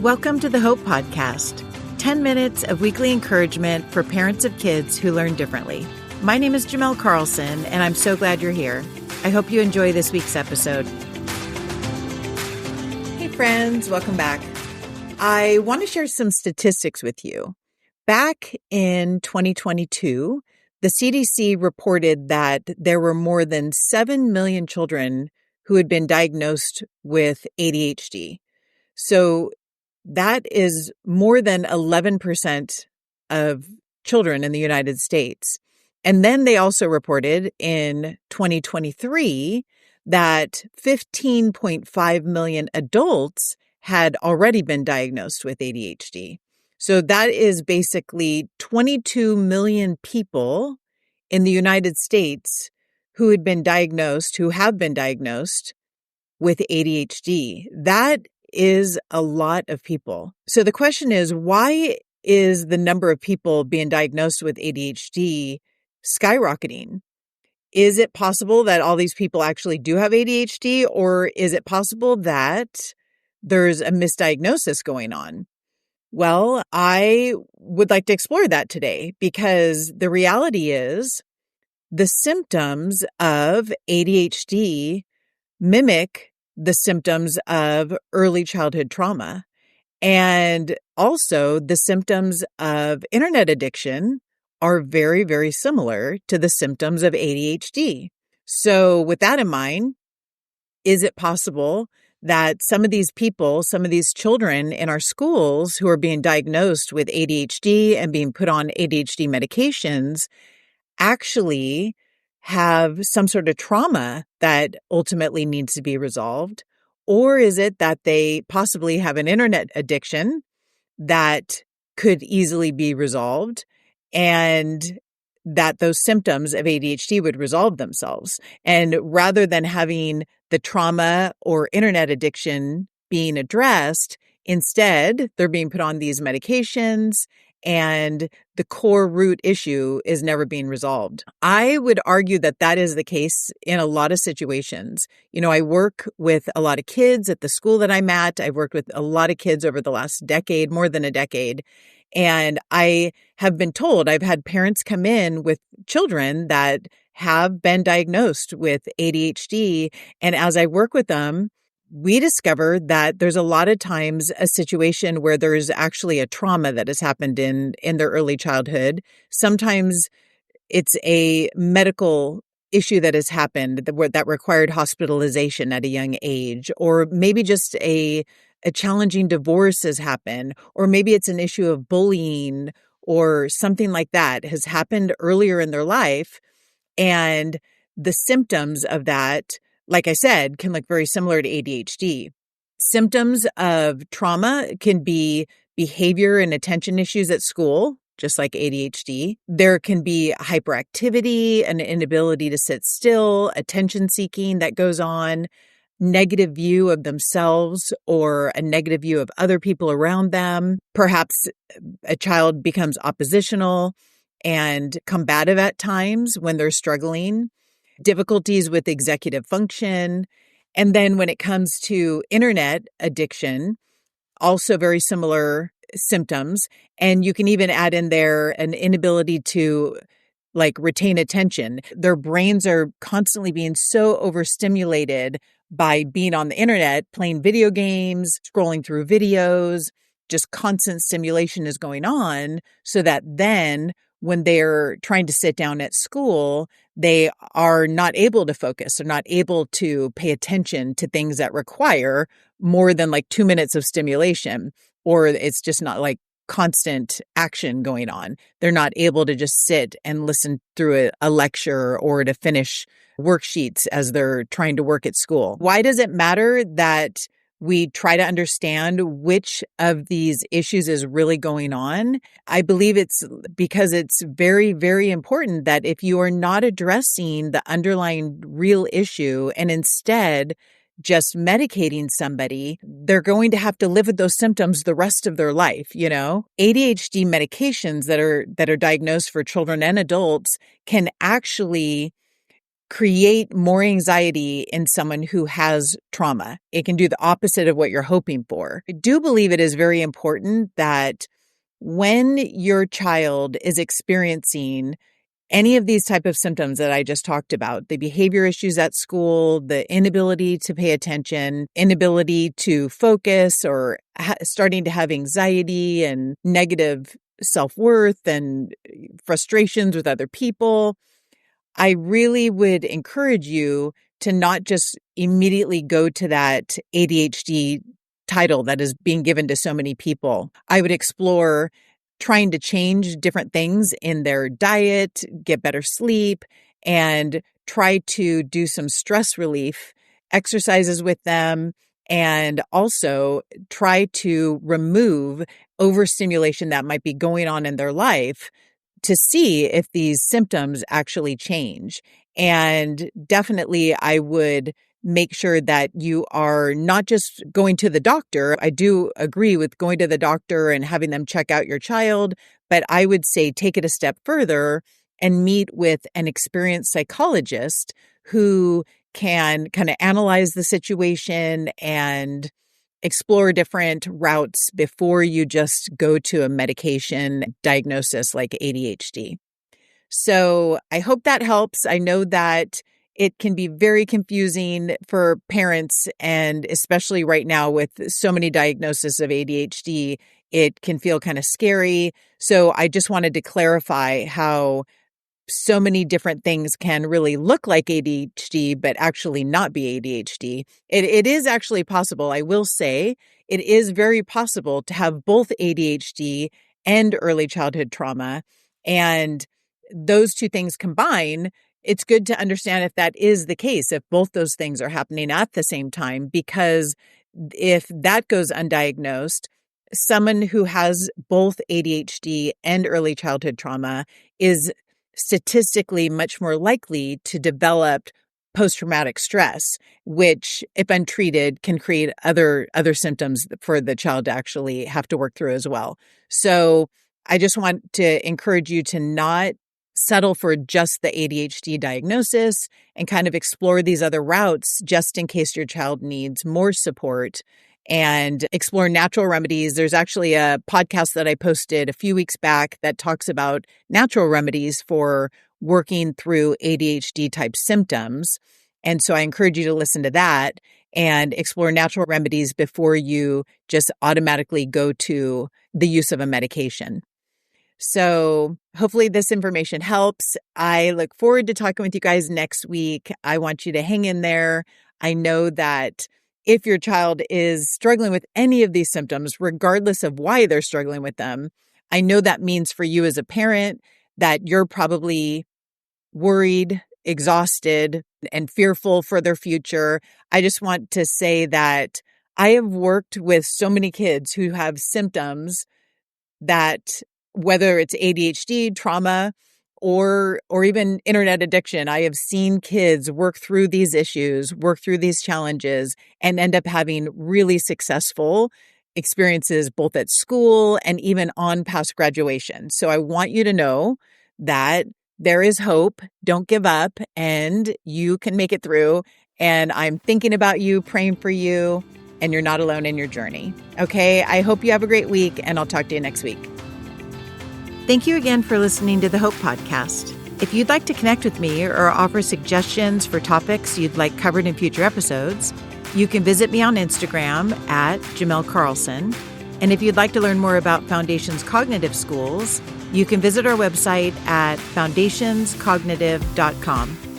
Welcome to the Hope Podcast, 10 minutes of weekly encouragement for parents of kids who learn differently. My name is Jimelle Carlson, and I'm so glad you're here. I hope you enjoy this week's episode. Hey friends, welcome back. I want to share some statistics with you. Back in 2022, the CDC reported that there were more than 7 million children who had been diagnosed with ADHD. So that is more than 11% of children in the United States. And then they also reported in 2023 that 15.5 million adults had already been diagnosed with ADHD. So that is basically 22 million people in the United States who have been diagnosed with ADHD. That is a lot of people. So the question is, why is the number of people being diagnosed with ADHD skyrocketing? Is it possible that all these people actually do have ADHD, or is it possible that there's a misdiagnosis going on? Well, I would like to explore that today because the reality is the symptoms of ADHD mimic the symptoms of early childhood trauma. And also the symptoms of internet addiction are very, very similar to the symptoms of ADHD. So with that in mind, is it possible that some of these people, some of these children in our schools who are being diagnosed with ADHD and being put on ADHD medications actually have some sort of trauma that ultimately needs to be resolved? Or is it that they possibly have an internet addiction that could easily be resolved and that those symptoms of ADHD would resolve themselves? And rather than having the trauma or internet addiction being addressed, instead, they're being put on these medications and the core root issue is never being resolved. I would argue that that is the case in a lot of situations. You know, I work with a lot of kids at the school that I'm at. I've worked with a lot of kids over the last decade, more than a decade. And I have been told, I've had parents come in with children that have been diagnosed with ADHD. And as I work with them, we discovered that there's a lot of times a situation where there's actually a trauma that has happened in their early childhood. Sometimes it's a medical issue that has happened that required hospitalization at a young age, or maybe just a challenging divorce has happened, or maybe it's an issue of bullying or something like that has happened earlier in their life. And the symptoms of that, like I said, can look very similar to ADHD. Symptoms of trauma can be behavior and attention issues at school, just like ADHD. There can be hyperactivity, an inability to sit still, attention seeking that goes on, negative view of themselves or a negative view of other people around them. Perhaps a child becomes oppositional and combative at times when they're struggling. Difficulties with executive function. And then when it comes to internet addiction, also very similar symptoms. And you can even add in there an inability to retain attention. Their brains are constantly being so overstimulated by being on the internet, playing video games, scrolling through videos, just constant stimulation is going on, so that then when they're trying to sit down at school, they are not able to focus. They're not able to pay attention to things that require more than 2 minutes of stimulation, or it's just not constant action going on. They're not able to just sit and listen through a lecture or to finish worksheets as they're trying to work at school. Why does it matter that we try to understand which of these issues is really going on? I believe it's because it's very, very important that if you are not addressing the underlying real issue and instead just medicating somebody, they're going to have to live with those symptoms the rest of their life, you know? ADHD medications that are diagnosed for children and adults can actually create more anxiety in someone who has trauma. It can do the opposite of what you're hoping for. I do believe it is very important that when your child is experiencing any of these type of symptoms that I just talked about, the behavior issues at school, the inability to pay attention, inability to focus, or starting to have anxiety and negative self-worth and frustrations with other people, I really would encourage you to not just immediately go to that ADHD title that is being given to so many people. I would explore trying to change different things in their diet, get better sleep, and try to do some stress relief exercises with them, and also try to remove overstimulation that might be going on in their life to see if these symptoms actually change. And definitely, I would make sure that you are not just going to the doctor. I do agree with going to the doctor and having them check out your child, but I would say take it a step further and meet with an experienced psychologist who can kind of analyze the situation and explore different routes before you just go to a medication diagnosis like ADHD. So I hope that helps. I know that it can be very confusing for parents, and especially right now with so many diagnoses of ADHD, it can feel kind of scary. So I just wanted to clarify how so many different things can really look like ADHD, but actually not be ADHD. It is actually possible. I will say it is very possible to have both ADHD and early childhood trauma. And those two things combined, it's good to understand if that is the case, if both those things are happening at the same time, because if that goes undiagnosed, someone who has both ADHD and early childhood trauma is statistically much more likely to develop post-traumatic stress, which, if untreated, can create other symptoms for the child to actually have to work through as well. So I just want to encourage you to not settle for just the ADHD diagnosis and kind of explore these other routes just in case your child needs more support, and explore natural remedies. There's actually a podcast that I posted a few weeks back that talks about natural remedies for working through ADHD type symptoms. And so I encourage you to listen to that and explore natural remedies before you just automatically go to the use of a medication. So hopefully this information helps. I look forward to talking with you guys next week. I want you to hang in there. I know that if your child is struggling with any of these symptoms, regardless of why they're struggling with them, I know that means for you as a parent that you're probably worried, exhausted, and fearful for their future. I just want to say that I have worked with so many kids who have symptoms that, whether it's ADHD, trauma, or even internet addiction, I have seen kids work through these issues, work through these challenges, and end up having really successful experiences both at school and even on past graduation. So I want you to know that there is hope. Don't give up, and you can make it through. And I'm thinking about you, praying for you, and you're not alone in your journey. Okay, I hope you have a great week, and I'll talk to you next week. Thank you again for listening to the Hope Podcast. If you'd like to connect with me or offer suggestions for topics you'd like covered in future episodes, you can visit me on Instagram at Jimelle Carlson. And if you'd like to learn more about Foundations Cognitive Schools, you can visit our website at foundationscognitive.com.